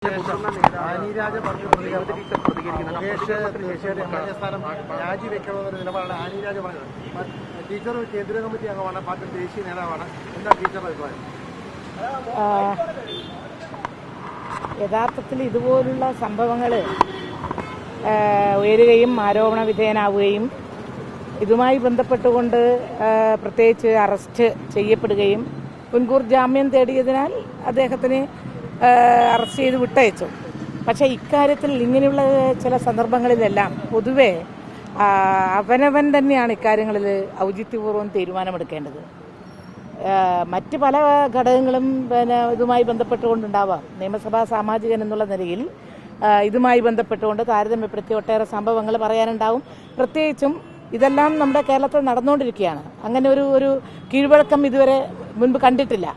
ആനിരാജ പറഞ്ഞു മുകേഷ് തീർച്ചയായിട്ടും എംഎൽഎ സ്ഥാനം രാജിവെക്കണമെന്നൊരു നിലപാടാണ് ആനിരാജ പറഞ്ഞത്. ടീച്ചർ കേന്ദ്ര കമ്മിറ്റി അംഗമാണ്, പാർട്ടി ദേശീയ നേതാവാണ്. എന്താ ടീച്ചറുടെ അഭിപ്രായം? യഥാർത്ഥത്തിൽ ഇതുപോലുള്ള സംഭവങ്ങൾ ഉയരുകയും ആരോപണ വിധേയനാവുകയും ഇതുമായി ബന്ധപ്പെട്ടുകൊണ്ട് പ്രത്യേകിച്ച് അറസ്റ്റ് ചെയ്യപ്പെടുകയും മുൻകൂർ ജാമ്യം തേടിയതിനാൽ അദ്ദേഹത്തിന് അറസ്റ്റ് ചെയ്ത് വിട്ടയച്ചു. പക്ഷേ ഇക്കാര്യത്തിൽ ഇങ്ങനെയുള്ള ചില സന്ദർഭങ്ങളിലെല്ലാം പൊതുവെ അവനവൻ തന്നെയാണ് ഇക്കാര്യങ്ങളിൽ ഔചിത്യപൂർവ്വം തീരുമാനമെടുക്കേണ്ടത്. മറ്റ് പല ഘടകങ്ങളും ഇതുമായി ബന്ധപ്പെട്ടുകൊണ്ടുണ്ടാവാം. നിയമസഭാ സാമാജികൻ എന്നുള്ള നിലയിൽ ഇതുമായി ബന്ധപ്പെട്ടുകൊണ്ട് താരതമ്യപ്പെടുത്തി ഒട്ടേറെ സംഭവങ്ങൾ പറയാനുണ്ടാവും. പ്രത്യേകിച്ചും ഇതെല്ലാം നമ്മുടെ കേരളത്തിൽ നടന്നുകൊണ്ടിരിക്കുകയാണ്. അങ്ങനെ ഒരു കീഴ്വഴക്കം ഇതുവരെ മുൻപ് കണ്ടിട്ടില്ല.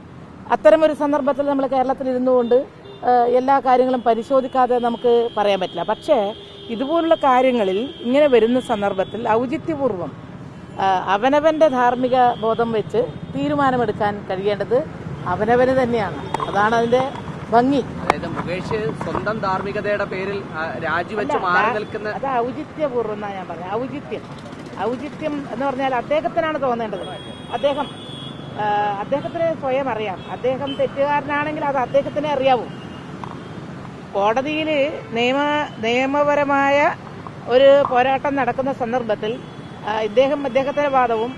അത്തരമൊരു സന്ദർഭത്തിൽ നമ്മൾ കേരളത്തിൽ ഇരുന്നുകൊണ്ട് എല്ലാ കാര്യങ്ങളും പരിശോധിക്കാതെ നമുക്ക് പറയാൻ പറ്റില്ല. പക്ഷേ ഇതുപോലുള്ള കാര്യങ്ങളിൽ ഇങ്ങനെ വരുന്ന സന്ദർഭത്തിൽ ഔചിത്യപൂർവ്വം അവനവൻ്റെ ധാർമ്മിക ബോധം വെച്ച് തീരുമാനമെടുക്കാൻ കഴിയേണ്ടത് അവനവന് തന്നെയാണ്. അതാണ് അതിൻ്റെ ഭംഗി. അതായത് മുകേഷ് സ്വന്തം ധാർമ്മികതയുടെ പേരിൽ രാജിവെച്ച് മാറി നിൽക്കുന്ന അത് ഔചിത്യപൂർവ്വം എന്നാണ് ഞാൻ പറഞ്ഞത്. ഔചിത്യം എന്ന് പറഞ്ഞാൽ അദ്ദേഹത്തിനാണ് തോന്നേണ്ടത്. അദ്ദേഹത്തിന് സ്വയം അറിയാം. അദ്ദേഹം തെറ്റുകാരനാണെങ്കിൽ അത് അദ്ദേഹത്തിനെ അറിയാവൂ. കോടതിയിൽ നിയമപരമായ ഒരു പോരാട്ടം നടക്കുന്ന സന്ദർഭത്തിൽ അദ്ദേഹത്തിന്റെ വാദവും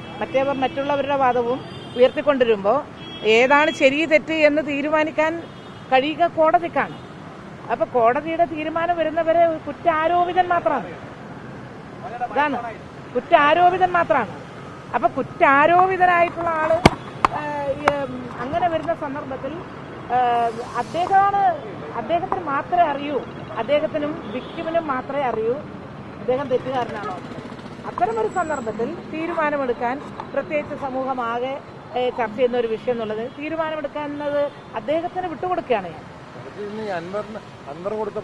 മറ്റുള്ളവരുടെ വാദവും ഉയർത്തിക്കൊണ്ടിരുമ്പോൾ ഏതാണ് ശരി തെറ്റ് എന്ന് തീരുമാനിക്കാൻ കഴിയുക കോടതിക്കാണ്. അപ്പൊ കോടതിയുടെ തീരുമാനം വരുന്നവരെ കുറ്റാരോപിതൻ മാത്രമാണ്. അതാണ് കുറ്റാരോപിതൻ മാത്രമാണ്. അപ്പൊ കുറ്റാരോപിതനായിട്ടുള്ള ആള് അങ്ങനെ വരുന്ന സന്ദർഭത്തിൽ അദ്ദേഹത്തിന് മാത്രമേ അറിയൂ, അദ്ദേഹത്തിനും വിക്ടിമിനും മാത്രമേ അറിയൂ അദ്ദേഹം തെറ്റുകാരനാണോ. അത്തരമൊരു സന്ദർഭത്തിൽ തീരുമാനമെടുക്കാൻ പ്രത്യേകിച്ച് സമൂഹമാകെ ചർച്ച ചെയ്യുന്ന ഒരു വിഷയം എന്നുള്ളത് തീരുമാനമെടുക്കുന്നത് അദ്ദേഹത്തിന് വിട്ടുകൊടുക്കുകയാണ് ഞാൻ. അൻവർ കൊടുത്ത